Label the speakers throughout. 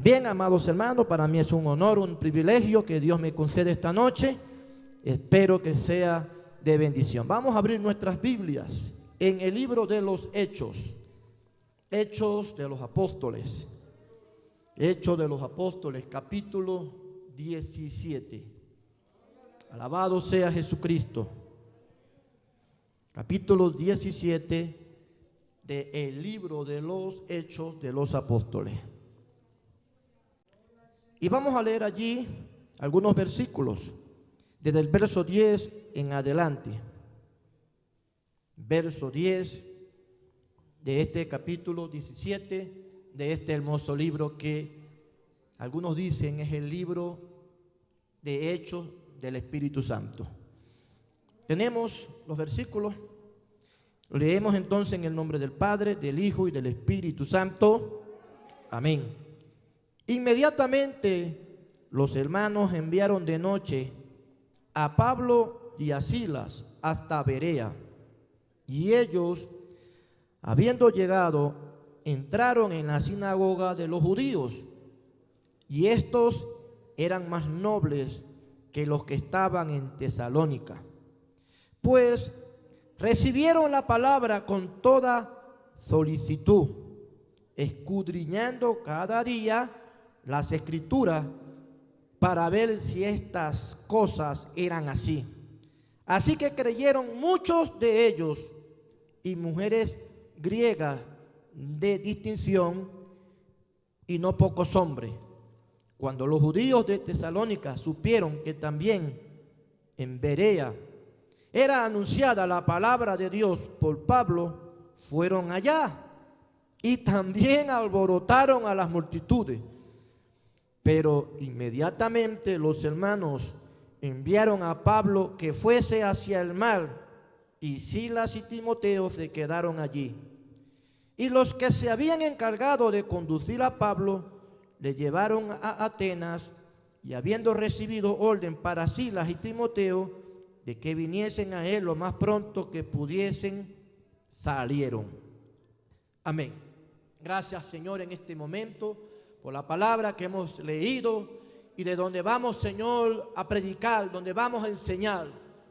Speaker 1: Bien, amados hermanos, para mí es un honor, un privilegio que Dios me concede esta noche. Espero que sea de bendición. Vamos a abrir nuestras Biblias en el libro de los Hechos. Hechos de los Apóstoles. Hechos de los Apóstoles, capítulo 17. Alabado sea Jesucristo. Capítulo 17 del libro de los Hechos de los Apóstoles. Y vamos a leer allí algunos versículos, desde el verso 10 en adelante. Verso 10 de este capítulo 17, de este hermoso libro que algunos dicen es el libro de Hechos del Espíritu Santo. Tenemos los versículos. Leemos entonces en el nombre del Padre, del Hijo y del Espíritu Santo. Amén. Inmediatamente los hermanos enviaron de noche a Pablo y a Silas hasta Berea, y ellos, habiendo llegado, entraron en la sinagoga de los judíos, y estos eran más nobles que los que estaban en Tesalónica, pues recibieron la palabra con toda solicitud, escudriñando cada día las Escrituras para ver si estas cosas eran así. Así que creyeron muchos de ellos, y mujeres griegas de distinción, y no pocos hombres. Cuando los judíos de Tesalónica supieron que también en Berea era anunciada la palabra de Dios por Pablo, fueron allá y también alborotaron a las multitudes. Pero inmediatamente los hermanos enviaron a Pablo que fuese hacia el mar, y Silas y Timoteo se quedaron allí. Y los que se habían encargado de conducir a Pablo le llevaron a Atenas, y habiendo recibido orden para Silas y Timoteo de que viniesen a él lo más pronto que pudiesen, salieron. Amén. Gracias, Señor, en este momento por la palabra que hemos leído y de donde vamos, Señor, a predicar, donde vamos a enseñar.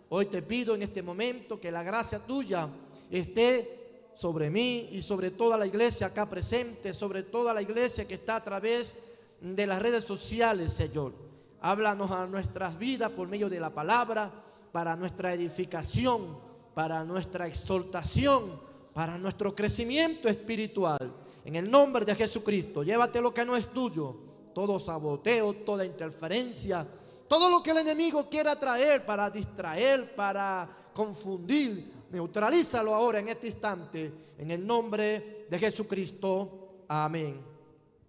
Speaker 1: Hoy te pido en este momento que la gracia tuya esté sobre mí y sobre toda la iglesia acá presente, sobre toda la iglesia que está a través de las redes sociales, Señor. Háblanos a nuestras vidas por medio de la palabra, para nuestra edificación, para nuestra exaltación, para nuestro crecimiento espiritual. En el nombre de Jesucristo, llévate lo que no es tuyo, todo saboteo, toda interferencia, todo lo que el enemigo quiera traer para distraer, para confundir, neutralízalo ahora en este instante, en el nombre de Jesucristo. Amén.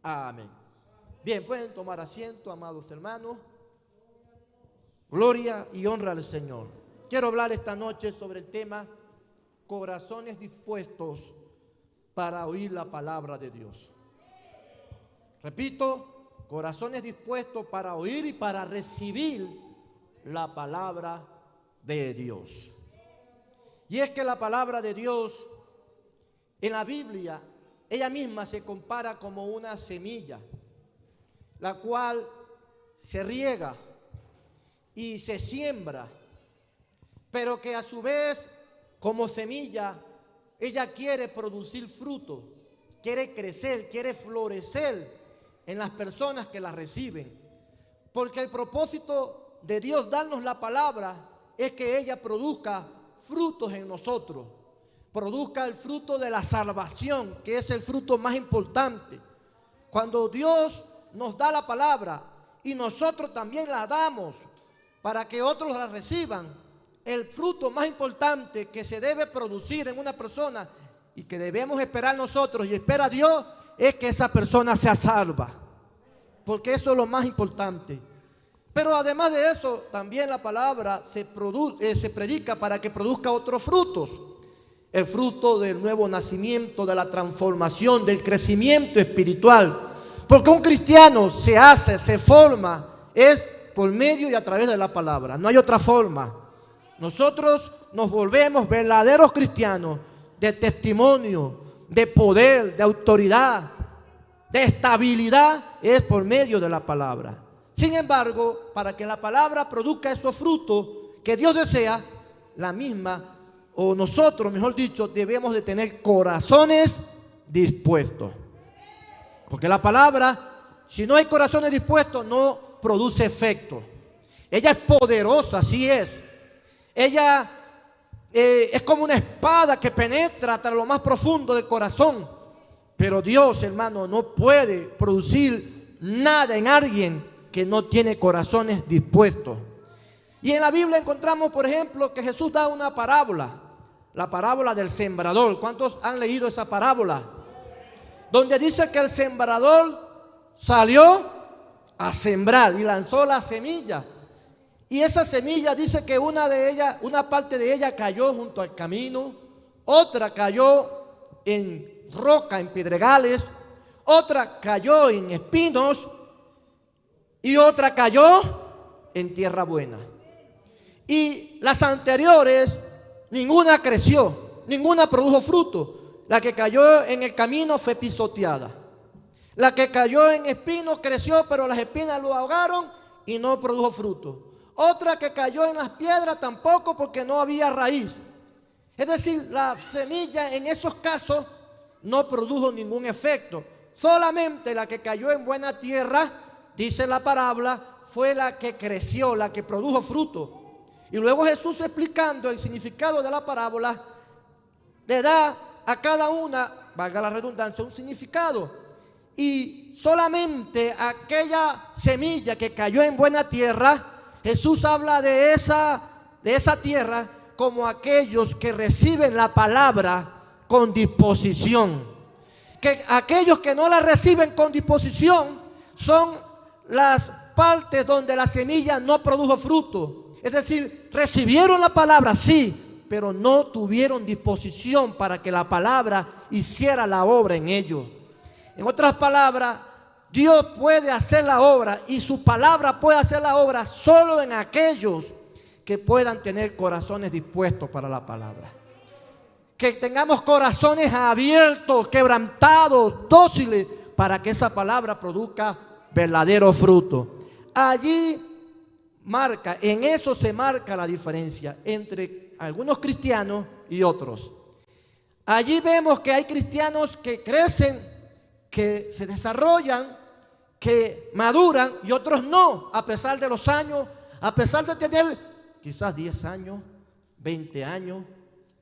Speaker 1: Amén. Bien, pueden tomar asiento, amados hermanos. Gloria y honra al Señor. Quiero hablar esta noche sobre el tema corazones dispuestos para oír la palabra de Dios. Repito, corazones dispuestos para oír y para recibir la palabra de Dios. Y es que la palabra de Dios en la Biblia, ella misma se compara como una semilla, la cual se riega y se siembra, pero que a su vez, como semilla, ella quiere producir fruto, quiere crecer, quiere florecer en las personas que la reciben. Porque el propósito de Dios darnos la palabra es que ella produzca frutos en nosotros, produzca el fruto de la salvación, que es el fruto más importante. Cuando Dios nos da la palabra y nosotros también la damos para que otros la reciban, el fruto más importante que se debe producir en una persona y que debemos esperar nosotros y espera Dios es que esa persona sea salva, porque eso es lo más importante. Pero además de eso, también la palabra se predica para que produzca otros frutos. El fruto del nuevo nacimiento, de la transformación, del crecimiento espiritual. Porque un cristiano se hace, se forma, es por medio y a través de la palabra. No hay otra forma. Nosotros nos volvemos verdaderos cristianos de testimonio, de poder, de autoridad, de estabilidad es por medio de la palabra. Sin embargo, para que la palabra produzca esos frutos que Dios desea, la misma, o nosotros, mejor dicho, debemos de tener corazones dispuestos. Porque la palabra, si no hay corazones dispuestos, no produce efecto. Ella es poderosa, así es. Ella es como una espada que penetra hasta lo más profundo del corazón. Pero Dios, hermano, no puede producir nada en alguien que no tiene corazones dispuestos. Y en la Biblia encontramos, por ejemplo, que Jesús da una parábola, la parábola del sembrador. ¿Cuántos han leído esa parábola? Donde dice que el sembrador salió a sembrar y lanzó la semilla. Y esa semilla dice que una parte de ella cayó junto al camino, otra cayó en roca, en pedregales, otra cayó en espinos y otra cayó en tierra buena. Y las anteriores, ninguna creció, ninguna produjo fruto. La que cayó en el camino fue pisoteada. La que cayó en espinos creció, pero las espinas lo ahogaron y no produjo fruto. Otra que cayó en las piedras tampoco, porque no había raíz. Es decir, la semilla en esos casos no produjo ningún efecto. Solamente la que cayó en buena tierra, dice la parábola, fue la que creció, la que produjo fruto. Y luego Jesús, explicando el significado de la parábola, le da a cada una, valga la redundancia, un significado. Y solamente aquella semilla que cayó en buena tierra, Jesús habla de esa tierra como aquellos que reciben la palabra con disposición. Que aquellos que no la reciben con disposición son las partes donde la semilla no produjo fruto. Es decir, recibieron la palabra, sí, pero no tuvieron disposición para que la palabra hiciera la obra en ellos. En otras palabras, Dios puede hacer la obra y su palabra puede hacer la obra solo en aquellos que puedan tener corazones dispuestos para la palabra. Que tengamos corazones abiertos, quebrantados, dóciles, para que esa palabra produzca verdadero fruto. Allí en eso se marca la diferencia entre algunos cristianos y otros. Allí vemos que hay cristianos que crecen, que se desarrollan, que maduran, y otros no, a pesar de los años, a pesar de tener quizás 10 años, 20 años,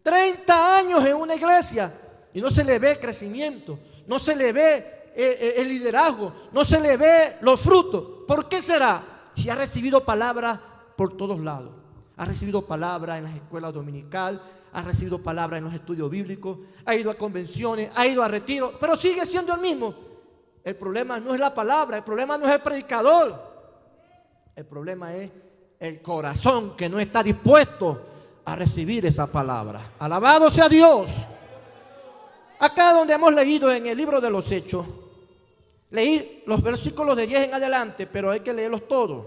Speaker 1: 30 años en una iglesia, y no se le ve crecimiento, no se le ve el liderazgo, no se le ve los frutos. ¿Por qué será? Si ha recibido palabra por todos lados, ha recibido palabra en las escuelas dominicales, ha recibido palabra en los estudios bíblicos, ha ido a convenciones, ha ido a retiros, pero sigue siendo el mismo. El problema no es la palabra, el problema no es el predicador, el problema es el corazón que no está dispuesto a recibir esa palabra. Alabado sea Dios. Acá donde hemos leído en el libro de los Hechos, leí los versículos de 10 en adelante, pero hay que leerlos todos.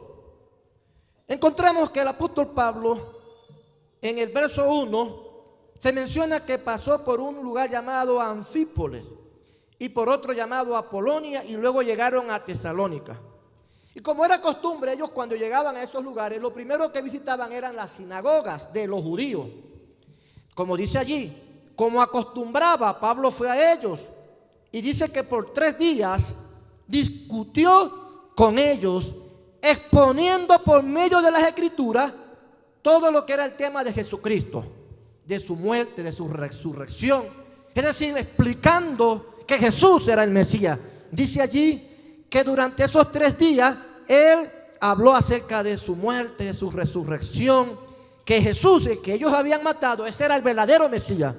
Speaker 1: Encontramos que el apóstol Pablo, en el verso 1, se menciona que pasó por un lugar llamado Anfípolis y por otro llamado Apolonia, y luego llegaron a Tesalónica. Y como era costumbre, ellos cuando llegaban a esos lugares, lo primero que visitaban eran las sinagogas de los judíos. Como dice allí, como acostumbraba, Pablo fue a ellos y dice que por 3 días discutió con ellos, exponiendo por medio de las escrituras todo lo que era el tema de Jesucristo, de su muerte, de su resurrección. Es decir, explicando que Jesús era el Mesías. Dice allí que durante esos 3 días él habló acerca de su muerte, de su resurrección, que Jesús, el que ellos habían matado, ese era el verdadero Mesías.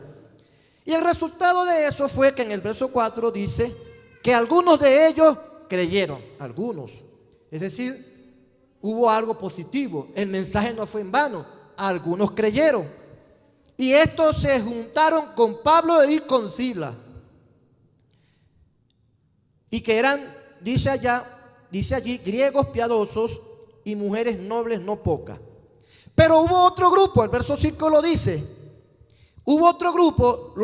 Speaker 1: Y el resultado de eso fue que en el verso 4 dice que algunos de ellos creyeron, algunos. Es decir, hubo algo positivo, el mensaje no fue en vano, algunos creyeron. Y estos se juntaron con Pablo y con Silas. Y que eran, dice allí, griegos piadosos y mujeres nobles no pocas. Pero hubo otro grupo, el verso 5 lo dice. Hubo otro grupo,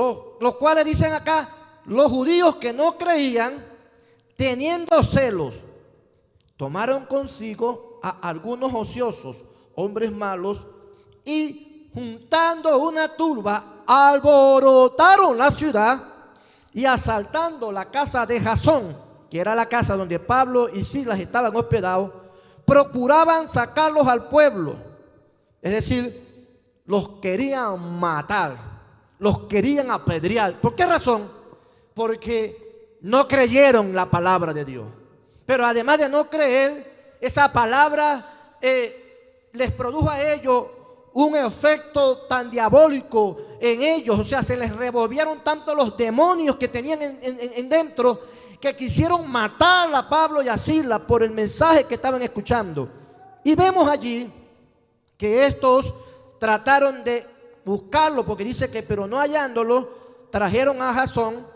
Speaker 1: los cuales dicen acá, los judíos que no creían, teniendo celos, tomaron consigo a algunos ociosos, hombres malos, y juntando una turba, alborotaron la ciudad y asaltando la casa de Jasón, que era la casa donde Pablo y Silas estaban hospedados, procuraban sacarlos al pueblo. Es decir, los querían matar, los querían apedrear. ¿Por qué razón? Porque no creyeron la palabra de Dios. Pero además de no creer, esa palabra les produjo a ellos un efecto tan diabólico en ellos. O sea, se les revolvieron tanto los demonios que tenían en dentro, que quisieron matar a Pablo y a Silas por el mensaje que estaban escuchando. Y vemos allí que estos trataron de buscarlo, porque dice que, pero no hallándolo, trajeron a Jasón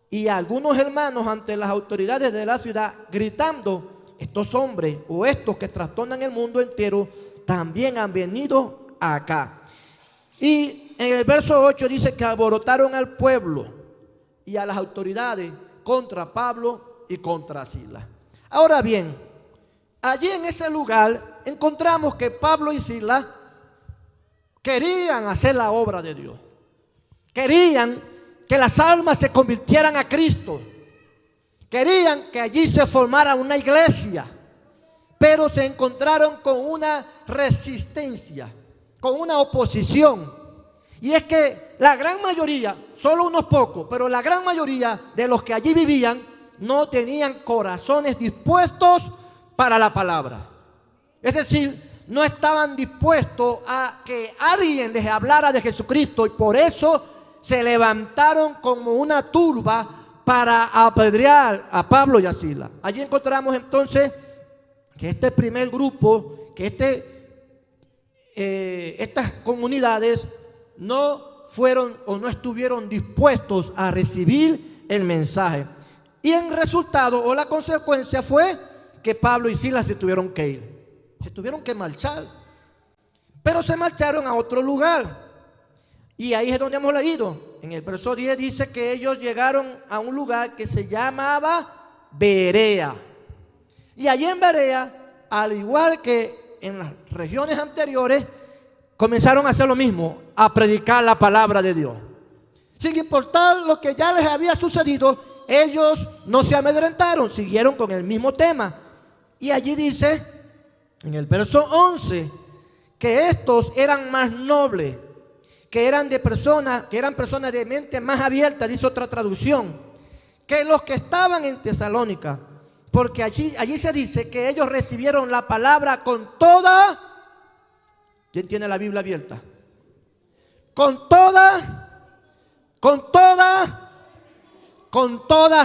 Speaker 1: y a algunos hermanos ante las autoridades de la ciudad, gritando: estos hombres o estos que trastornan el mundo entero también han venido acá. Y en el verso 8 dice que alborotaron al pueblo y a las autoridades contra Pablo y contra Silas. Ahora bien, allí en ese lugar encontramos que Pablo y Silas querían hacer la obra de Dios. Querían que las almas se convirtieran a Cristo. Querían que allí se formara una iglesia, pero se encontraron con una resistencia, con una oposición. Y es que la gran mayoría, solo unos pocos, pero la gran mayoría de los que allí vivían no tenían corazones dispuestos para la palabra. Es decir, no estaban dispuestos a que alguien les hablara de Jesucristo, y por eso se levantaron como una turba para apedrear a Pablo y a Silas. Allí encontramos entonces que este primer grupo, que estas comunidades no fueron o no estuvieron dispuestos a recibir el mensaje. Y el resultado o la consecuencia fue que Pablo y Silas se tuvieron que ir. Se tuvieron que marchar. Pero se marcharon a otro lugar. Y ahí es donde hemos leído. En el verso 10 dice que ellos llegaron a un lugar que se llamaba Berea. Y allí en Berea, al igual que en las regiones anteriores, comenzaron a hacer lo mismo, a predicar la palabra de Dios. Sin importar lo que ya les había sucedido, ellos no se amedrentaron, siguieron con el mismo tema. Y allí dice, en el verso 11, que estos eran más nobles, que eran personas de mente más abierta, dice otra traducción, que los que estaban en Tesalónica, porque allí se dice que ellos recibieron la palabra con toda... ¿Quién tiene la Biblia abierta? Con toda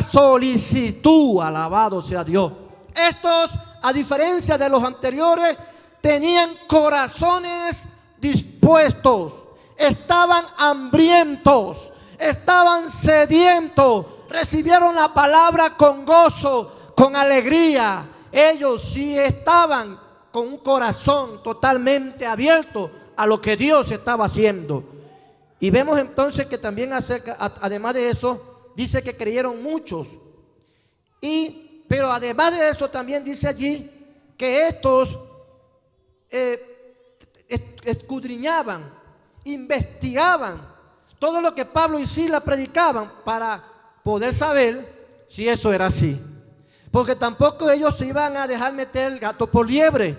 Speaker 1: solicitud, alabado sea Dios. Estos, a diferencia de los anteriores, tenían corazones dispuestos, estaban hambrientos, estaban sedientos, recibieron la palabra con gozo, con alegría. Ellos sí estaban con un corazón totalmente abierto a lo que Dios estaba haciendo. Y vemos entonces que también además de eso, dice que creyeron muchos. Pero además de eso también dice allí que estos escudriñaban, investigaban todo lo que Pablo y Silas predicaban para poder saber si eso era así. Porque tampoco ellos se iban a dejar meter el gato por liebre.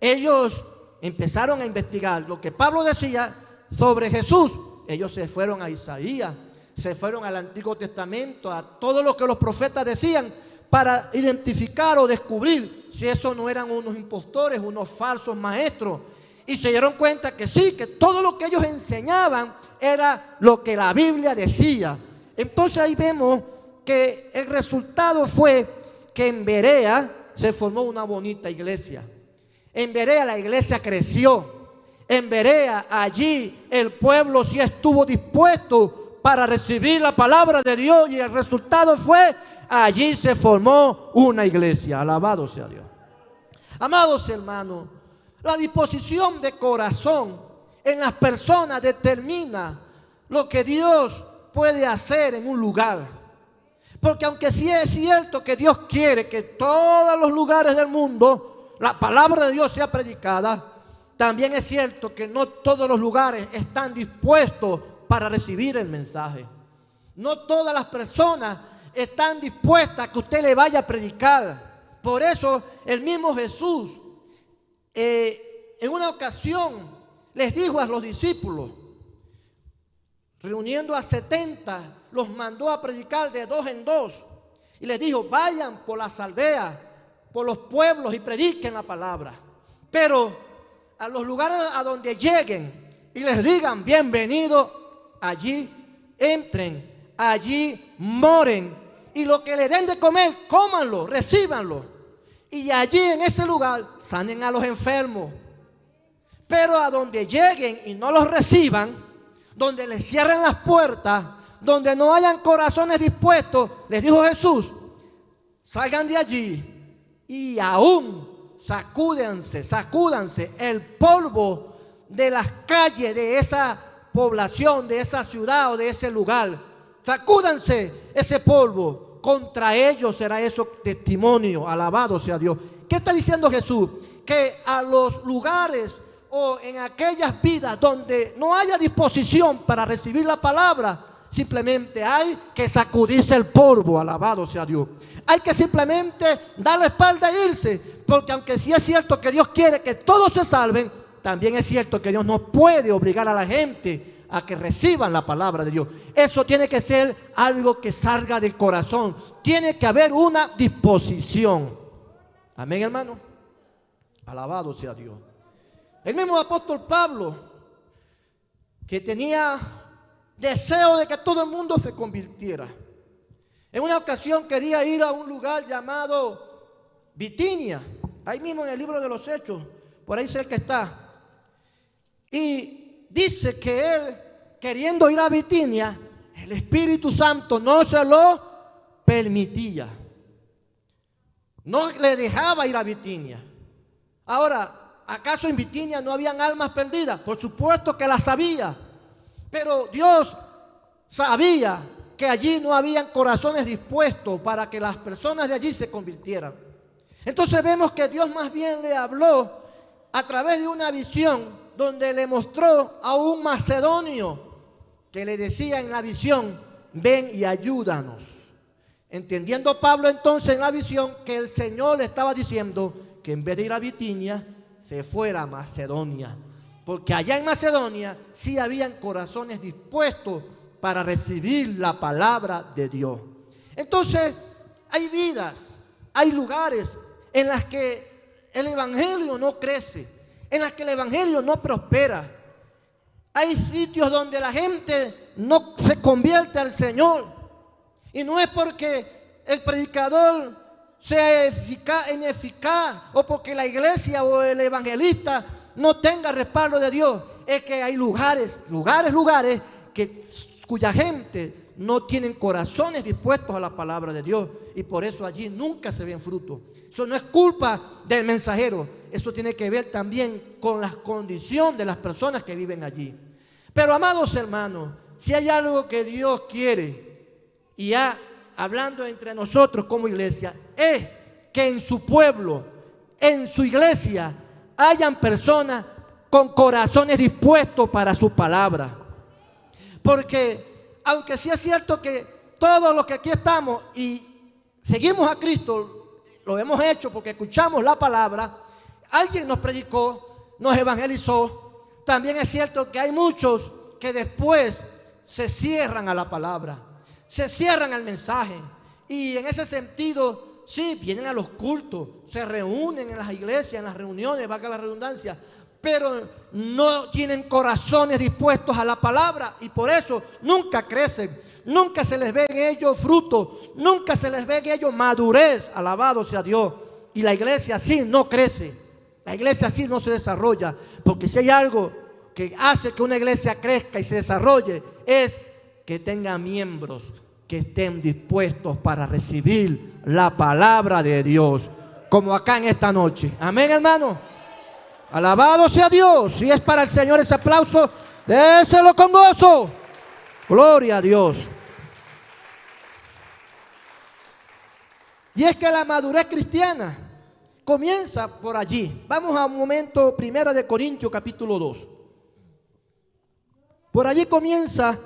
Speaker 1: Ellos empezaron a investigar lo que Pablo decía sobre Jesús. Ellos se fueron a Isaías, se fueron al Antiguo Testamento, a todo lo que los profetas decían, para identificar o descubrir si esos no eran unos impostores, unos falsos maestros. Y se dieron cuenta que sí, que todo lo que ellos enseñaban era lo que la Biblia decía. Entonces ahí vemos que el resultado fue que en Berea se formó una bonita iglesia. En Berea la iglesia creció. En Berea allí el pueblo sí estuvo dispuesto para recibir la palabra de Dios, y el resultado fue allí se formó una iglesia. Alabado sea Dios. Amados hermanos, la disposición de corazón en las personas determina lo que Dios puede hacer en un lugar. Porque aunque sí es cierto que Dios quiere que todos los lugares del mundo la palabra de Dios sea predicada, también es cierto que no todos los lugares están dispuestos para recibir el mensaje. No todas las personas están dispuestas a que usted le vaya a predicar. Por eso el mismo Jesús en una ocasión les dijo a los discípulos, reuniendo a 70, los mandó a predicar de 2 en 2 y les dijo: vayan por las aldeas, por los pueblos y prediquen la palabra. Pero a los lugares a donde lleguen y les digan: bienvenidos, allí entren, allí moren, y lo que le den de comer, cómanlo, recíbanlo, y allí en ese lugar sanen a los enfermos. Pero a donde lleguen y no los reciban, donde les cierren las puertas, donde no hayan corazones dispuestos, les dijo Jesús: salgan de allí y aún sacúdanse el polvo de las calles de esa población, de esa ciudad o de ese lugar. Sacúdanse ese polvo. Contra ellos será eso testimonio. Alabado sea Dios. ¿Qué está diciendo Jesús? Que a los lugares o en aquellas vidas donde no haya disposición para recibir la palabra, simplemente hay que sacudirse el polvo. Alabado sea Dios. Hay que simplemente dar la espalda e irse, porque aunque sí es cierto que Dios quiere que todos se salven, también es cierto que Dios no puede obligar a la gente a que reciban la palabra de Dios. Eso tiene que ser algo que salga del corazón. Tiene que haber una disposición. Amén, hermano. Alabado sea Dios. El mismo apóstol Pablo, que tenía deseo de que todo el mundo se convirtiera, en una ocasión quería ir a un lugar llamado Bitinia, ahí mismo en el libro de los Hechos, por ahí cerca está. Y dice que él, queriendo ir a Bitinia, el Espíritu Santo no se lo permitía, no le dejaba ir a Bitinia. Ahora, ¿acaso en Bitinia no habían almas perdidas? Por supuesto que las había, pero Dios sabía que allí no habían corazones dispuestos para que las personas de allí se convirtieran. Entonces vemos que Dios más bien le habló a través de una visión, donde le mostró a un macedonio que le decía en la visión: ven y ayúdanos. Entendiendo Pablo entonces en la visión que el Señor le estaba diciendo que en vez de ir a Bitinia, se fuera a Macedonia, porque allá en Macedonia sí habían corazones dispuestos para recibir la palabra de Dios. Entonces hay vidas, hay lugares en las que el evangelio no crece, en las que el evangelio no prospera. Hay sitios donde la gente no se convierte al Señor, y no es porque el predicador sea ineficaz o porque la iglesia o el evangelista no tenga respaldo de Dios. Es que hay lugares cuya gente no tienen corazones dispuestos a la palabra de Dios, y por eso allí nunca se ven frutos. Eso no es culpa del mensajero, eso tiene que ver también con la condición de las personas que viven allí. Pero amados hermanos, si hay algo que Dios quiere, y hablando entre nosotros como iglesia, es que en su pueblo, en su iglesia, hayan personas con corazones dispuestos para su palabra. Porque aunque sí es cierto que todos los que aquí estamos y seguimos a Cristo, lo hemos hecho porque escuchamos la palabra, alguien nos predicó, nos evangelizó. También es cierto que hay muchos que después se cierran a la palabra, se cierran al mensaje, y en ese sentido sí, vienen a los cultos, se reúnen en las iglesias, en las reuniones, valga la redundancia, pero no tienen corazones dispuestos a la palabra, y por eso nunca crecen, nunca se les ve en ellos fruto, nunca se les ve en ellos madurez. Alabado sea Dios. Y la iglesia así no crece, la iglesia así no se desarrolla, porque si hay algo que hace que una iglesia crezca y se desarrolle, es que tenga miembros que estén dispuestos para recibir la palabra de Dios, como acá en esta noche. Amén, hermano. Alabado sea Dios. Si es para el Señor ese aplauso, déselo con gozo. Gloria a Dios. Y es que la madurez cristiana comienza por allí. Vamos a un momento, 1 Corintios capítulo 2. Por allí comienza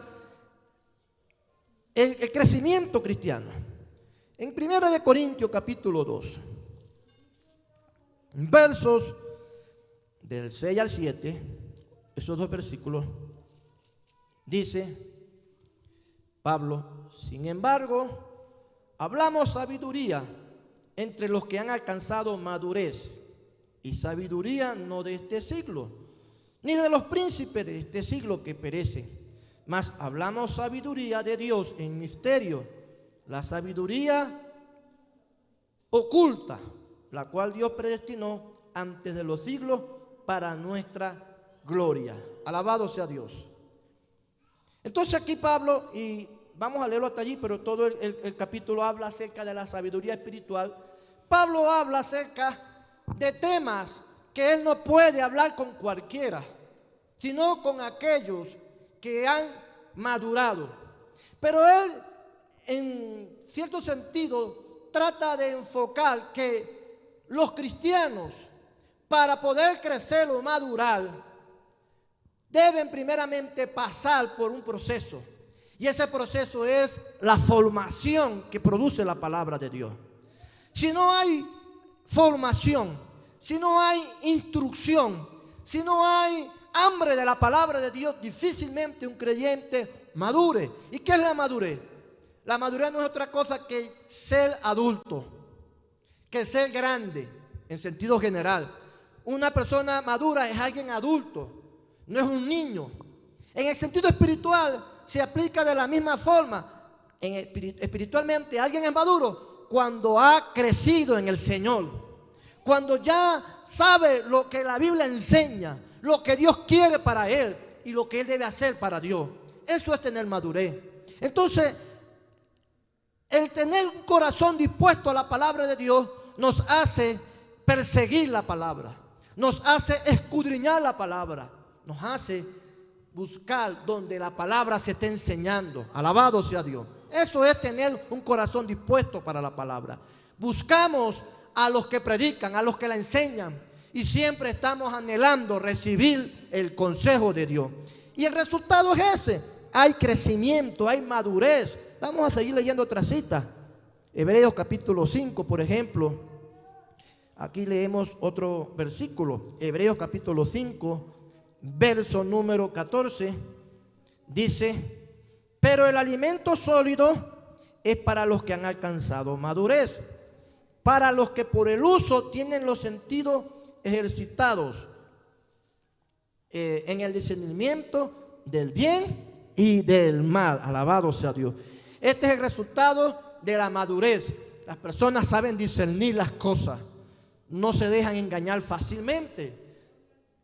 Speaker 1: el crecimiento cristiano. En 1 Corintios capítulo 2, versos del 6 al 7, esos dos versículos, dice Pablo: sin embargo, hablamos sabiduría entre los que han alcanzado madurez, y sabiduría no de este siglo, ni de los príncipes de este siglo que perecen, mas hablamos sabiduría de Dios en misterio, la sabiduría oculta, la cual Dios predestinó antes de los siglos para nuestra gloria. Alabado sea Dios. Entonces aquí Pablo, y vamos a leerlo hasta allí, pero todo el capítulo habla acerca de la sabiduría espiritual. Pablo habla acerca de temas que él no puede hablar con cualquiera, sino con aquellos que han madurado. Pero él, en cierto sentido, trata de enfocar que los cristianos, para poder crecer o madurar, deben primeramente pasar por un proceso. Y ese proceso es la formación que produce la palabra de Dios. Si no hay formación, si no hay instrucción, si no hay hambre de la palabra de Dios, difícilmente un creyente madure. ¿Y qué es la madurez? La madurez no es otra cosa que ser adulto, que ser grande en sentido general. Una persona madura es alguien adulto, no es un niño. En el sentido espiritual se aplica de la misma forma. Espiritualmente alguien es maduro cuando ha crecido en el Señor, cuando ya sabe lo que la Biblia enseña, lo que Dios quiere para él y lo que él debe hacer para Dios. Eso es tener madurez. Entonces, el tener un corazón dispuesto a la palabra de Dios nos hace perseguir la palabra, nos hace escudriñar la palabra, nos hace buscar donde la palabra se esté enseñando. Alabado sea Dios. Eso es tener un corazón dispuesto para la palabra. Buscamos a los que predican, a los que la enseñan, y siempre estamos anhelando recibir el consejo de Dios. Y el resultado es ese: hay crecimiento, hay madurez. Vamos a seguir leyendo otra cita. Hebreos capítulo 5, por ejemplo. Aquí leemos otro versículo. Hebreos capítulo 5, verso número 14. Dice: pero el alimento sólido es para los que han alcanzado madurez, para los que por el uso tienen los sentidos ejercitados en el discernimiento del bien y del mal. Alabado sea Dios. Este es el resultado de la madurez. Las personas saben discernir las cosas, no se dejan engañar fácilmente,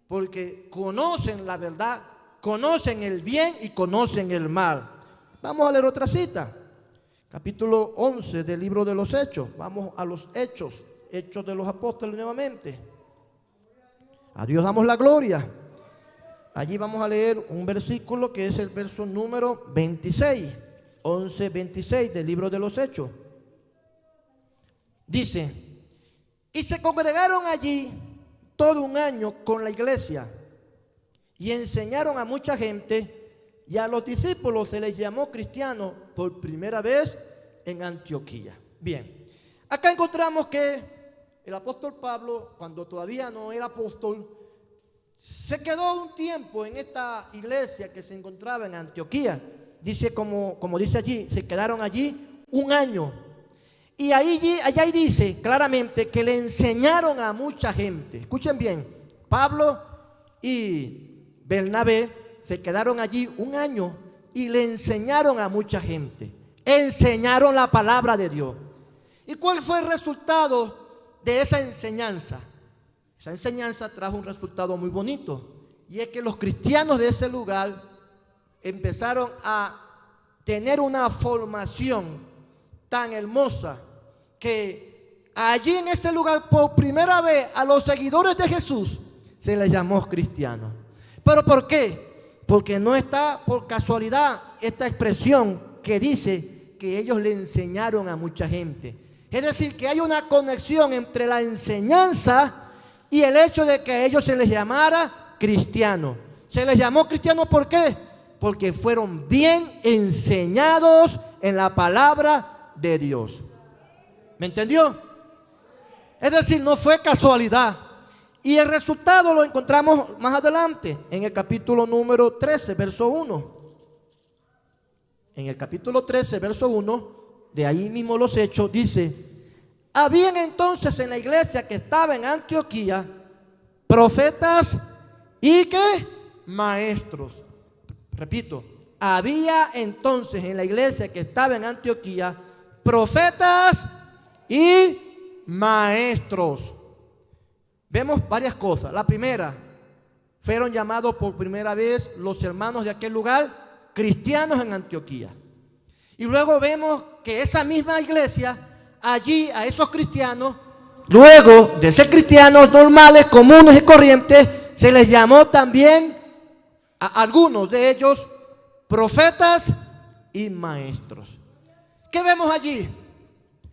Speaker 1: porque conocen la verdad, conocen el bien y conocen el mal. Vamos a leer otra cita. Capítulo 11 del libro de los Hechos. Vamos a los Hechos, Hechos de los Apóstoles nuevamente. A Dios damos la gloria. Allí vamos a leer un versículo que es el verso número 26, 11, 26 del libro de los Hechos. Dice: y se congregaron allí todo un año con la iglesia y enseñaron a mucha gente, y a los discípulos se les llamó cristianos por primera vez en Antioquía. Bien, acá encontramos que el apóstol Pablo, cuando todavía no era apóstol, se quedó un tiempo en esta iglesia que se encontraba en Antioquía. Dice, como dice allí, se quedaron allí un año. Y allá dice claramente que le enseñaron a mucha gente. Escuchen bien, Pablo y Bernabé se quedaron allí un año y le enseñaron a mucha gente. Enseñaron la palabra de Dios. ¿Y cuál fue el resultado de esa enseñanza? Esa enseñanza trajo un resultado muy bonito, y es que los cristianos de ese lugar empezaron a tener una formación tan hermosa que allí en ese lugar, por primera vez, a los seguidores de Jesús se les llamó cristianos. ¿Pero por qué? Porque no está por casualidad esta expresión que dice que ellos le enseñaron a mucha gente. Es decir, que hay una conexión entre la enseñanza y el hecho de que a ellos se les llamara cristianos. Se les llamó cristianos, ¿por qué? Porque fueron bien enseñados en la palabra de Dios. ¿Me entendió? Es decir, no fue casualidad. Y el resultado lo encontramos más adelante, en el capítulo número 13, verso 1. En el capítulo 13, verso 1, de ahí mismo los Hechos, dice: habían entonces en la iglesia que estaba en Antioquía profetas y ¿qué? Maestros. Repito, había entonces en la iglesia que estaba en Antioquía profetas y maestros. Vemos varias cosas. La primera, fueron llamados por primera vez los hermanos de aquel lugar cristianos en Antioquía. Y luego vemos que esa misma iglesia, allí a esos cristianos, luego de ser cristianos normales, comunes y corrientes, se les llamó también a algunos de ellos profetas y maestros. ¿Qué vemos allí?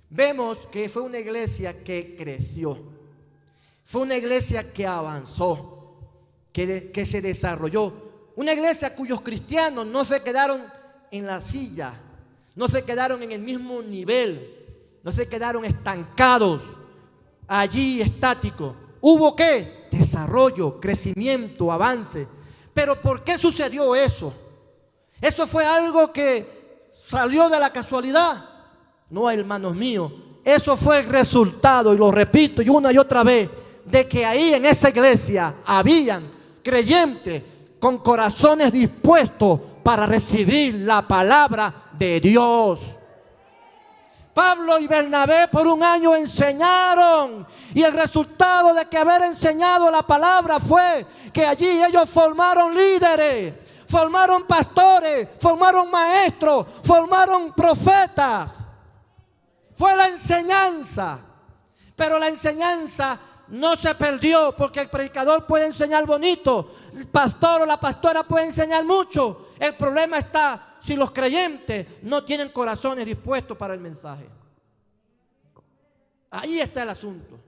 Speaker 1: Vemos que fue una iglesia que creció. Fue una iglesia que avanzó, que se desarrolló. Una iglesia cuyos cristianos no se quedaron en la silla, no se quedaron en el mismo nivel, no se quedaron estancados, allí estáticos. ¿Hubo qué? Desarrollo, crecimiento, avance. Pero ¿por qué sucedió eso? ¿Eso fue algo que salió de la casualidad? No, hermanos míos, eso fue el resultado, y lo repito y una y otra vez, de que ahí en esa iglesia habían creyentes con corazones dispuestos para recibir la palabra de Dios. Pablo y Bernabé por un año enseñaron, y el resultado de que haber enseñado la palabra fue que allí ellos formaron líderes, formaron pastores, formaron maestros, formaron profetas. Fue la enseñanza, pero la enseñanza no se perdió, porque el predicador puede enseñar bonito, el pastor o la pastora puede enseñar mucho. El problema está si los creyentes no tienen corazones dispuestos para el mensaje. Ahí está el asunto.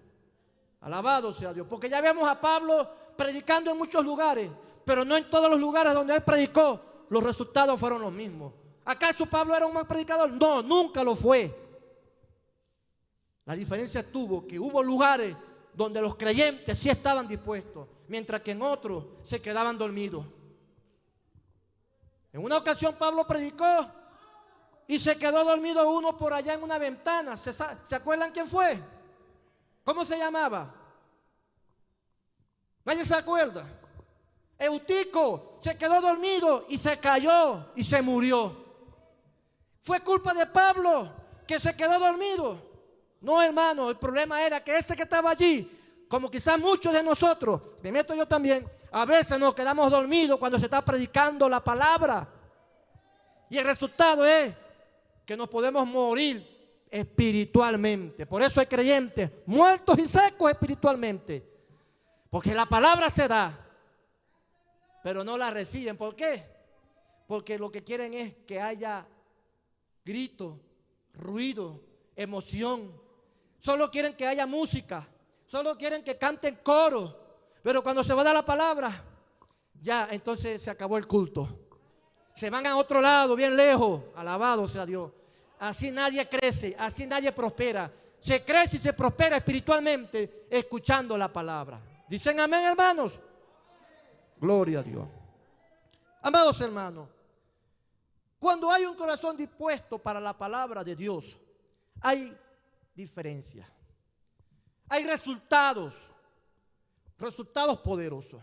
Speaker 1: Alabado sea Dios, porque ya vemos a Pablo predicando en muchos lugares, pero no en todos los lugares donde él predicó los resultados fueron los mismos. ¿Acaso Pablo era un mal predicador? No, nunca lo fue. La diferencia tuvo que hubo lugares donde los creyentes sí estaban dispuestos, mientras que en otros se quedaban dormidos. En una ocasión Pablo predicó y se quedó dormido uno por allá en una ventana. ¿Se acuerdan quién fue? ¿Cómo se llamaba? ¿Nadie se acuerda? Eutico se quedó dormido y se cayó y se murió. ¿Fue culpa de Pablo que se quedó dormido? No, hermano, el problema era que ese que estaba allí, como quizás muchos de nosotros, me meto yo también, a veces nos quedamos dormidos cuando se está predicando la palabra. Y el resultado es que nos podemos morir espiritualmente. Por eso hay creyentes muertos y secos espiritualmente. Porque la palabra se da, pero no la reciben. ¿Por qué? Porque lo que quieren es que haya grito, ruido, emoción. Solo quieren que haya música, solo quieren que canten coro, pero cuando se va a dar la palabra, ya entonces se acabó el culto. Se van a otro lado, bien lejos. Alabado sea Dios. Así nadie crece, así nadie prospera. Se crece y se prospera espiritualmente escuchando la palabra. ¿Dicen amén, hermanos? Gloria a Dios. Amados hermanos, cuando hay un corazón dispuesto para la palabra de Dios, hay diferencia. Hay resultados poderosos.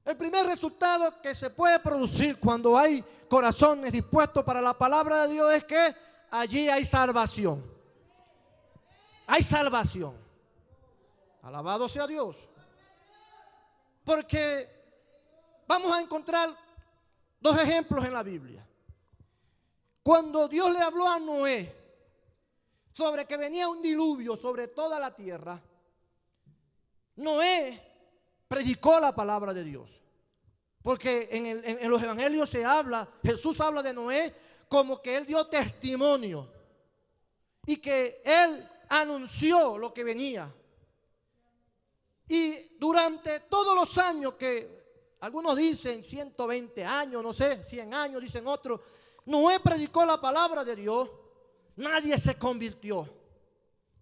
Speaker 1: El primer resultado que se puede producir cuando hay corazones dispuestos para la palabra de Dios es que allí hay salvación. Hay salvación. Alabado sea Dios. Porque vamos a encontrar dos ejemplos en la Biblia. Cuando Dios le habló a Noé sobre que venía un diluvio sobre toda la tierra, Noé predicó la palabra de Dios. Porque en los evangelios se habla, Jesús habla de Noé como que él dio testimonio. y que él anunció lo que venía. Y durante todos los años que algunos dicen 120 años, no sé, 100 años, dicen otros, Noé predicó la palabra de Dios. Nadie se convirtió.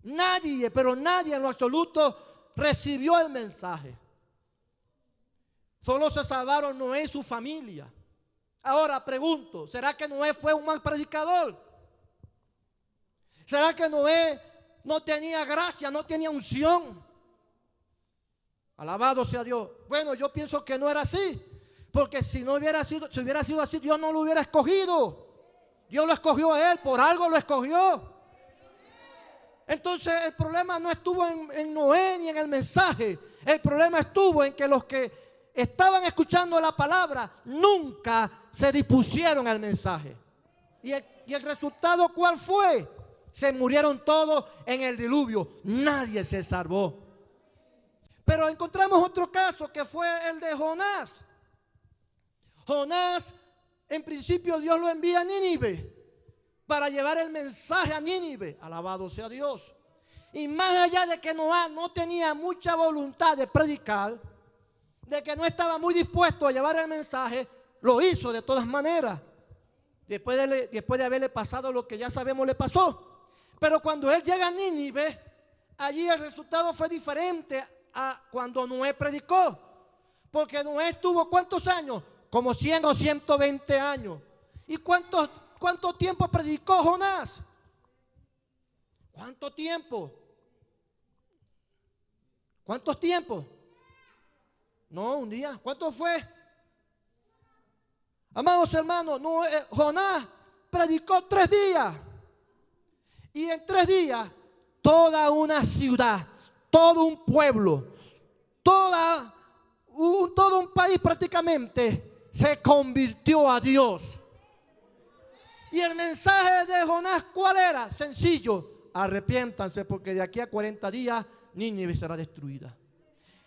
Speaker 1: Nadie, pero nadie en lo absoluto recibió el mensaje. Solo se salvaron Noé y su familia. Ahora pregunto, ¿será que Noé fue un mal predicador? ¿Será que Noé no tenía gracia, no tenía unción? Alabado sea Dios. Bueno, yo pienso que no era así, porque si hubiera sido así, Dios no lo hubiera escogido. Dios lo escogió a él, por algo lo escogió. Entonces el problema no estuvo en Noé ni en el mensaje. El problema estuvo en que los que estaban escuchando la palabra nunca se dispusieron al mensaje. ¿Y el resultado cuál fue? Se murieron todos en el diluvio. Nadie se salvó. Pero encontramos otro caso que fue el de Jonás. Jonás, en principio Dios lo envía a Nínive para llevar el mensaje a Nínive. Alabado sea Dios. Y más allá de que Noé no tenía mucha voluntad de predicar, de que no estaba muy dispuesto a llevar el mensaje, lo hizo de todas maneras. Después de haberle pasado lo que ya sabemos le pasó. Pero cuando él llega a Nínive, allí el resultado fue diferente a cuando Noé predicó. Porque Noé estuvo ¿cuántos años? Como 100 o 120 años. ¿Y cuánto tiempo predicó Jonás? ¿Cuánto tiempo? ¿Cuántos tiempos? No, un día. ¿Cuánto fue? Amados hermanos, Jonás predicó 3 días. Y en 3 días, toda una ciudad, todo un pueblo, todo un país prácticamente se convirtió a Dios. Y el mensaje de Jonás, ¿cuál era? Sencillo: arrepiéntanse, porque de aquí a 40 días Nínive será destruida.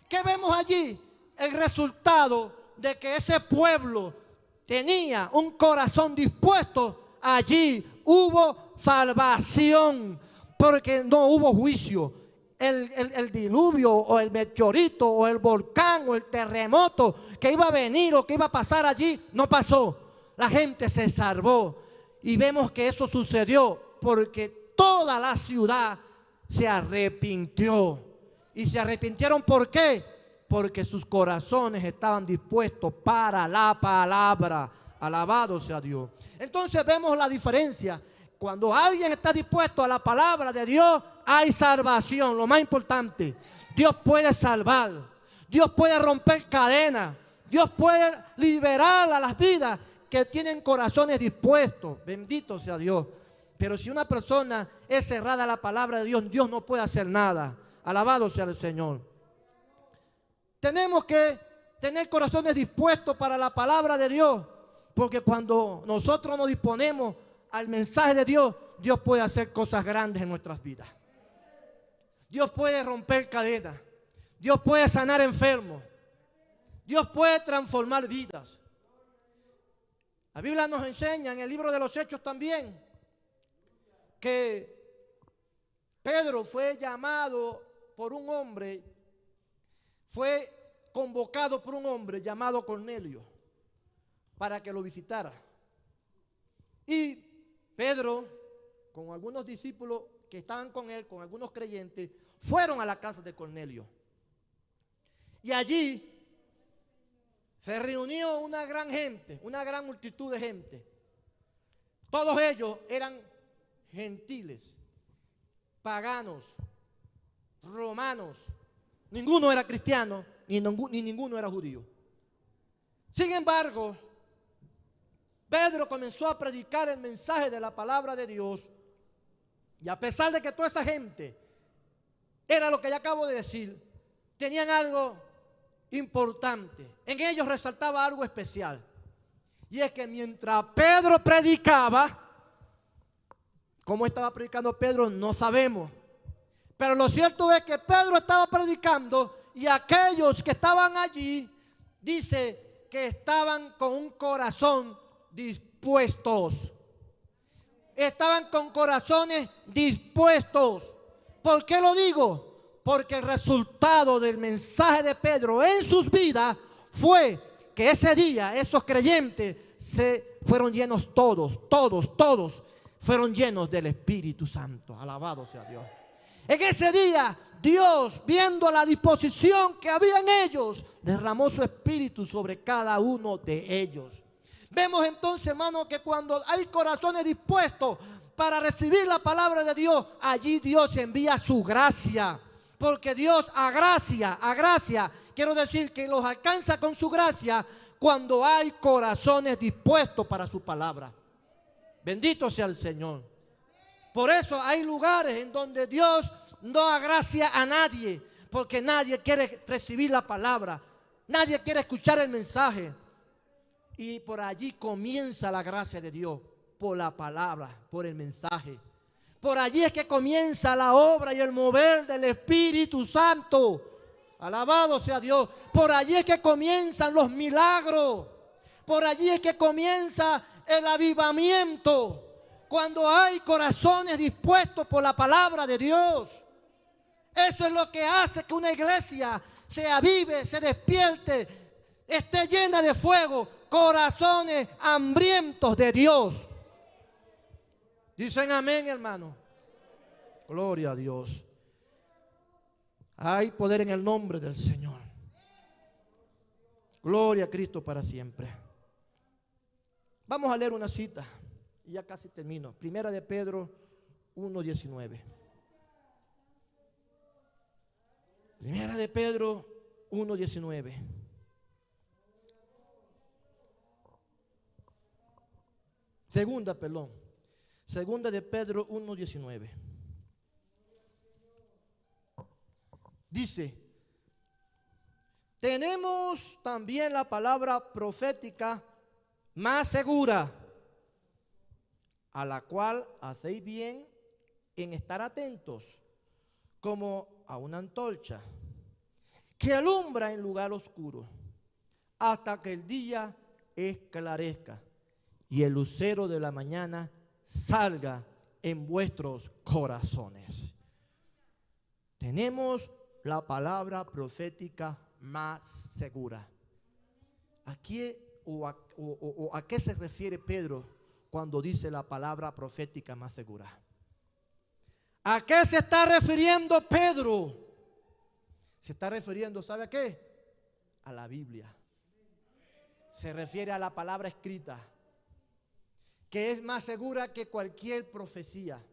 Speaker 1: ¿Qué vemos allí? El resultado de que ese pueblo tenía un corazón dispuesto. Allí hubo salvación, porque no hubo juicio. El diluvio o el meteorito o el volcán o el terremoto que iba a venir o que iba a pasar allí no pasó. La gente se salvó. Y vemos que eso sucedió porque toda la ciudad se arrepintió. ¿Y se arrepintieron por qué? Porque sus corazones estaban dispuestos para la palabra. Alabado sea Dios. Entonces vemos la diferencia. Cuando alguien está dispuesto a la palabra de Dios, hay salvación. Lo más importante, Dios puede salvar. Dios puede romper cadenas. Dios puede liberar a las vidas que tienen corazones dispuestos. Bendito sea Dios. Pero si una persona es cerrada a la palabra de Dios, Dios no puede hacer nada. Alabado sea el Señor. Tenemos que tener corazones dispuestos para la palabra de Dios, porque cuando nosotros nos disponemos al mensaje de Dios, Dios puede hacer cosas grandes en nuestras vidas. Dios puede romper cadenas. Dios puede sanar enfermos. Dios puede transformar vidas. La Biblia nos enseña en el libro de los Hechos también que Pedro fue llamado por un hombre, fue convocado por un hombre llamado Cornelio para que lo visitara. Y Pedro, con algunos discípulos que estaban con él, con algunos creyentes, fueron a la casa de Cornelio. Y allí se reunió una gran gente, una gran multitud de gente. Todos ellos eran gentiles, paganos, romanos. Ninguno era cristiano, ni ninguno era judío. Sin embargo, Pedro comenzó a predicar el mensaje de la palabra de Dios. Y a pesar de que toda esa gente era lo que ya acabo de decir, tenían algo importante. En ellos resaltaba algo especial. Y es que mientras Pedro predicaba, ¿cómo estaba predicando Pedro? No sabemos. Pero lo cierto es que Pedro estaba predicando y aquellos que estaban allí, dice que estaban con un corazón dispuestos. estaban con corazones dispuestos. ¿Por qué lo digo? Porque el resultado del mensaje de Pedro en sus vidas fue que ese día esos creyentes se fueron llenos todos fueron llenos del Espíritu Santo. Alabado sea Dios. En ese día Dios, viendo la disposición que había en ellos, derramó su Espíritu sobre cada uno de ellos. Vemos entonces, hermano, que cuando hay corazones dispuestos para recibir la palabra de Dios, allí Dios envía su gracia. Porque Dios a gracia, quiero decir que los alcanza con su gracia cuando hay corazones dispuestos para su palabra. Bendito sea el Señor. Por eso hay lugares en donde Dios no agracia a nadie, porque nadie quiere recibir la palabra, nadie quiere escuchar el mensaje. Y por allí comienza la gracia de Dios, por la palabra, por el mensaje. Por allí es que comienza la obra y el mover del Espíritu Santo. Alabado sea Dios. Por allí es que comienzan los milagros. Por allí es que comienza el avivamiento. Cuando hay corazones dispuestos por la palabra de Dios. Eso es lo que hace que una iglesia se avive, se despierte, esté llena de fuego. Corazones hambrientos de Dios. Dicen amén, hermano. Gloria a Dios. Hay poder en el nombre del Señor. Gloria a Cristo para siempre. Vamos a leer una cita y ya casi termino. Primera de Pedro 1:19. Primera de Pedro 1:19. Segunda de Pedro 1:19. Dice: tenemos también la palabra profética más segura, a la cual hacéis bien en estar atentos, como a una antorcha que alumbra en lugar oscuro, hasta que el día esclarezca y el lucero de la mañana salga en vuestros corazones. Tenemos la palabra profética más segura. ¿A qué se refiere Pedro cuando dice la palabra profética más segura? ¿A qué se está refiriendo Pedro? Se está refiriendo, ¿sabe a qué? A la Biblia. Se refiere a la palabra escrita, que es más segura que cualquier profecía.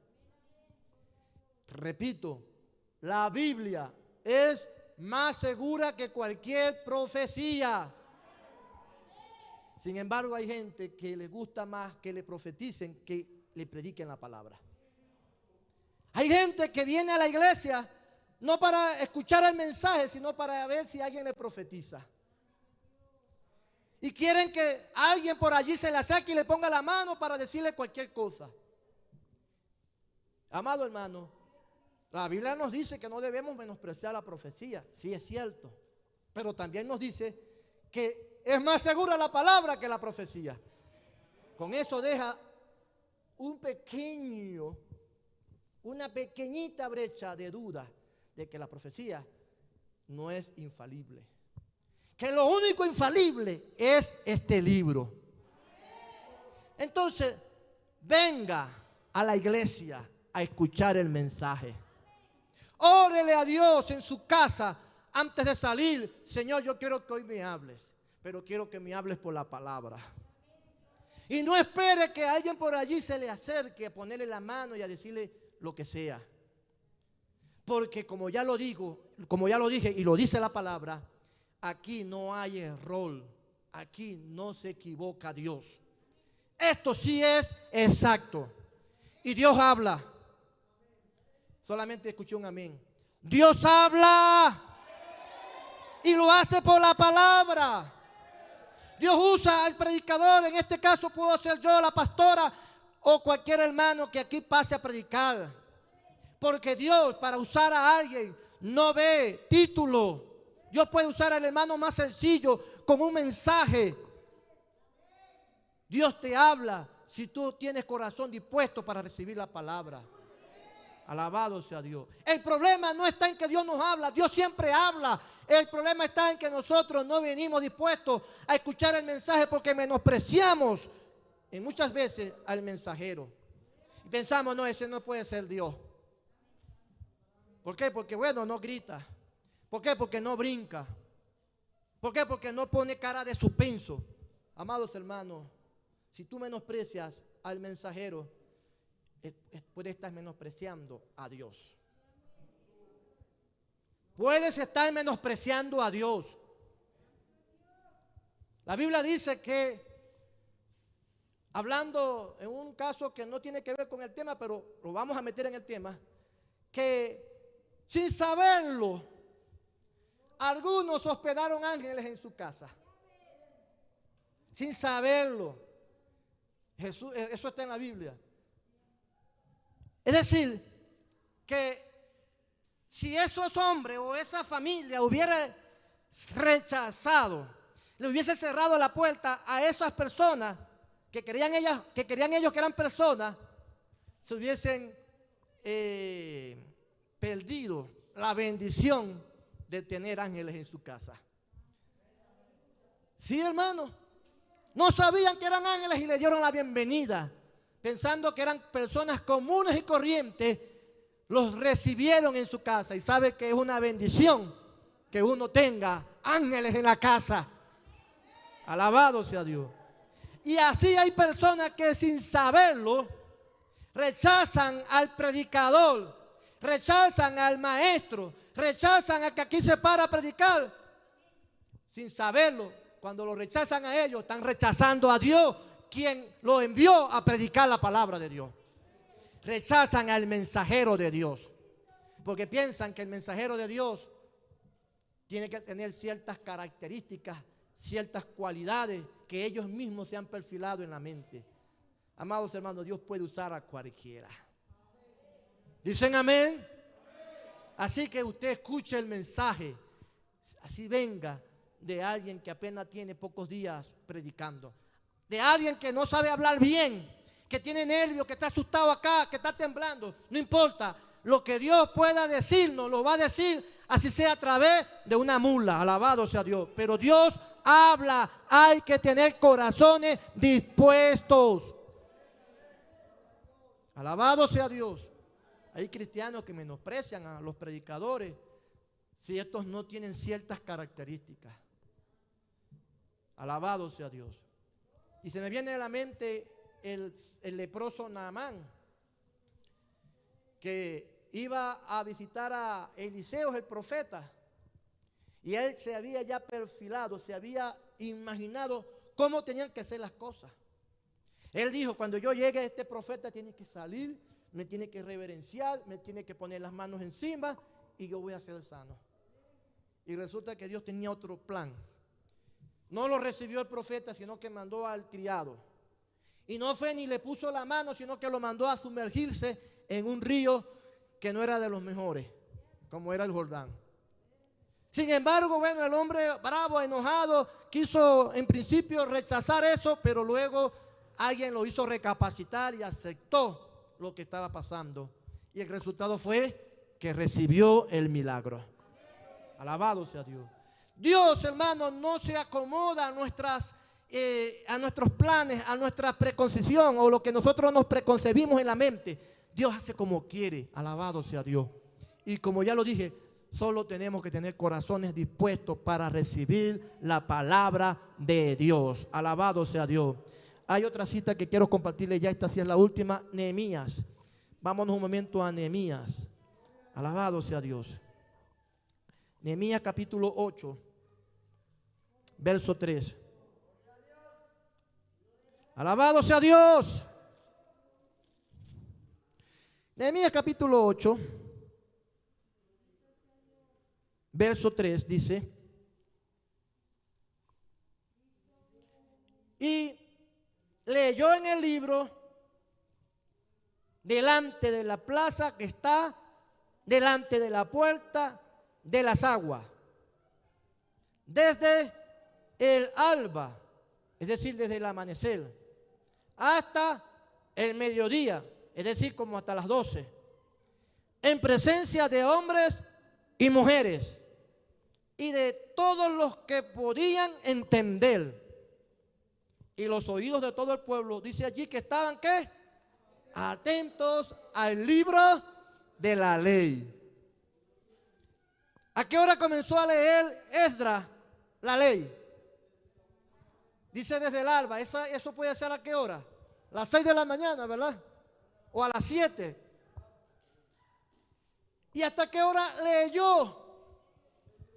Speaker 1: Repito, la Biblia es más segura que cualquier profecía. Sin embargo, hay gente que le gusta más que le profeticen que le prediquen la palabra. Hay gente que viene a la iglesia no para escuchar el mensaje, sino para ver si alguien le profetiza. Y quieren que alguien por allí se le acerque y le ponga la mano para decirle cualquier cosa. Amado hermano, la Biblia nos dice que no debemos menospreciar la profecía. Sí, es cierto. Pero también nos dice que es más segura la palabra que la profecía. Con eso deja una pequeñita brecha de duda de que la profecía no es infalible. Que lo único infalible es este libro. Entonces, venga a la iglesia a escuchar el mensaje. Órele a Dios en su casa antes de salir. Señor, yo quiero que hoy me hables, pero quiero que me hables por la palabra. Y no espere que alguien por allí se le acerque a ponerle la mano y a decirle lo que sea. Porque como ya lo dije y lo dice la palabra, aquí no hay error, aquí no se equivoca Dios. Esto sí es exacto. Y Dios habla. Solamente escuché un amén. Dios habla y lo hace por la palabra. Dios usa al predicador, en este caso puedo ser yo, la pastora o cualquier hermano que aquí pase a predicar. Porque Dios, para usar a alguien, no ve título. Dios puede usar al hermano más sencillo con un mensaje. Dios te habla si tú tienes corazón dispuesto para recibir la palabra. Alabado sea Dios. El problema no está en que Dios nos habla, Dios siempre habla. El problema está en que nosotros no venimos dispuestos a escuchar el mensaje porque menospreciamos en muchas veces al mensajero. Y pensamos, no, ese no puede ser Dios. ¿Por qué? Porque bueno, no grita. ¿Por qué? Porque no brinca. ¿Por qué? Porque no pone cara de suspenso. Amados hermanos, si tú menosprecias al mensajero, puedes estar menospreciando a Dios. Puedes estar menospreciando a Dios. La Biblia dice que, hablando en un caso que no tiene que ver con el tema, pero lo vamos a meter en el tema, que sin saberlo, algunos hospedaron ángeles en su casa. Sin saberlo. Jesús, eso está en la Biblia. Es decir, que si esos hombres o esa familia hubiera rechazado, le hubiese cerrado la puerta a esas personas que querían ellos que eran personas, se hubiesen perdido la bendición de tener ángeles en su casa. Sí, hermano. No sabían que eran ángeles y le dieron la bienvenida, pensando que eran personas comunes y corrientes. Los recibieron en su casa y sabe que es una bendición que uno tenga ángeles en la casa. Alabado sea Dios. Y así hay personas que sin saberlo rechazan al predicador, rechazan al maestro, rechazan a que aquí se para a predicar. Sin saberlo, cuando lo rechazan a ellos, están rechazando a Dios, quien lo envió a predicar la palabra de Dios. Rechazan al mensajero de Dios, porque piensan que el mensajero de Dios tiene que tener ciertas características, ciertas cualidades que ellos mismos se han perfilado en la mente. Amados hermanos, Dios puede usar a cualquiera. ¿Dicen amén? Así que usted escuche el mensaje, así venga de alguien que apenas tiene pocos días predicando, de alguien que no sabe hablar bien, que tiene nervios, que está asustado acá, que está temblando. No importa, lo que Dios pueda decirnos, lo va a decir, así sea a través de una mula. Alabado sea Dios. Pero Dios habla, hay que tener corazones dispuestos. Alabado sea Dios. Hay cristianos que menosprecian a los predicadores si estos no tienen ciertas características. Alabado sea Dios. Y se me viene a la mente el leproso Naamán, que iba a visitar a Eliseo, el profeta, y él se había ya perfilado, se había imaginado cómo tenían que ser las cosas. Él dijo, cuando yo llegue, este profeta tiene que salir, me tiene que reverenciar, me tiene que poner las manos encima y yo voy a ser sano. Y resulta que Dios tenía otro plan. No lo recibió el profeta, sino que mandó al criado. Y no fue ni le puso la mano, sino que lo mandó a sumergirse en un río que no era de los mejores, como era el Jordán. Sin embargo, bueno, el hombre bravo, enojado, quiso en principio rechazar eso, pero luego alguien lo hizo recapacitar y aceptó lo que estaba pasando. Y el resultado fue que recibió el milagro. Alabado sea Dios. Dios, hermano, no se acomoda a nuestros planes, a nuestra preconcepción o lo que nosotros nos preconcebimos en la mente. Dios hace como quiere. Alabado sea Dios. Y como ya lo dije, solo tenemos que tener corazones dispuestos para recibir la palabra de Dios. Alabado sea Dios. Hay otra cita que quiero compartirle ya, esta sí es la última, Nehemías. Vámonos un momento a Nehemías. Alabado sea Dios. Nehemías capítulo 8, verso 3. Alabado sea Dios. Nehemías capítulo 8, verso 3 dice: y leyó en el libro delante de la plaza que está delante de la puerta de las aguas, desde el alba, es decir, desde el amanecer, hasta el mediodía, es decir, como hasta las 12, en presencia de hombres y mujeres y de todos los que podían entender. Y los oídos de todo el pueblo, dice allí que estaban, ¿qué? Atentos al libro de la ley. ¿A qué hora comenzó a leer Esdras la ley? Dice desde el alba. Eso puede ser ¿a qué hora? Las 6 de la mañana, ¿verdad? O a las 7. ¿Y hasta qué hora leyó?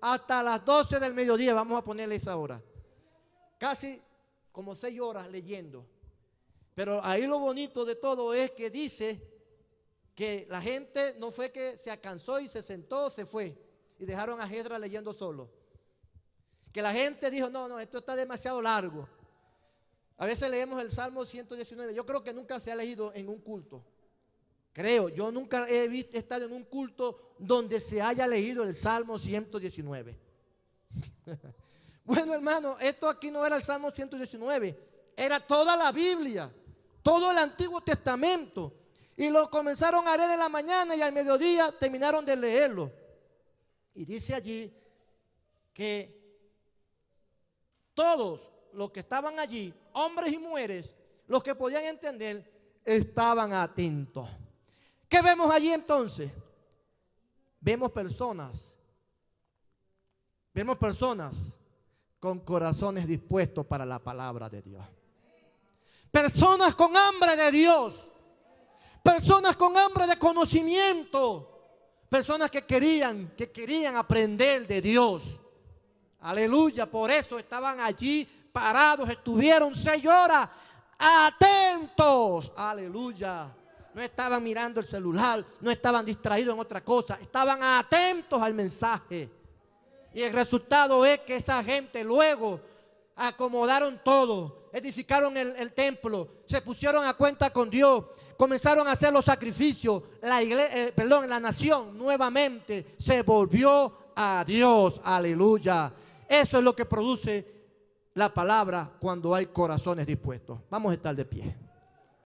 Speaker 1: Hasta las 12 del mediodía, vamos a ponerle esa hora. Casi como 6 horas leyendo. Pero ahí lo bonito de todo es que dice que la gente no fue que se cansó y se sentó, se fue. Y dejaron a Esdras leyendo solo. Que la gente dijo, no, esto está demasiado largo. A veces leemos el Salmo 119. Yo creo que nunca se ha leído en un culto. Yo nunca he estado en un culto donde se haya leído el Salmo 119. Bueno, hermano, esto aquí no era el Salmo 119. Era toda la Biblia, todo el Antiguo Testamento. Y lo comenzaron a leer en la mañana y al mediodía terminaron de leerlo. Y dice allí que todos los que estaban allí, hombres y mujeres, los que podían entender, estaban atentos. ¿Qué vemos allí entonces? Vemos personas con corazones dispuestos para la palabra de Dios. Personas con hambre de Dios. Personas con hambre de conocimiento. Personas que querían aprender de Dios. Aleluya, por eso estaban allí parados, estuvieron 6 horas atentos. Aleluya. No estaban mirando el celular, no estaban distraídos en otra cosa, estaban atentos al mensaje. Y el resultado es que esa gente luego acomodaron todo, edificaron el templo, se pusieron a cuenta con Dios, comenzaron a hacer los sacrificios. La nación nuevamente se volvió a Dios. Aleluya. Eso es lo que produce la palabra cuando hay corazones dispuestos. Vamos a estar de pie.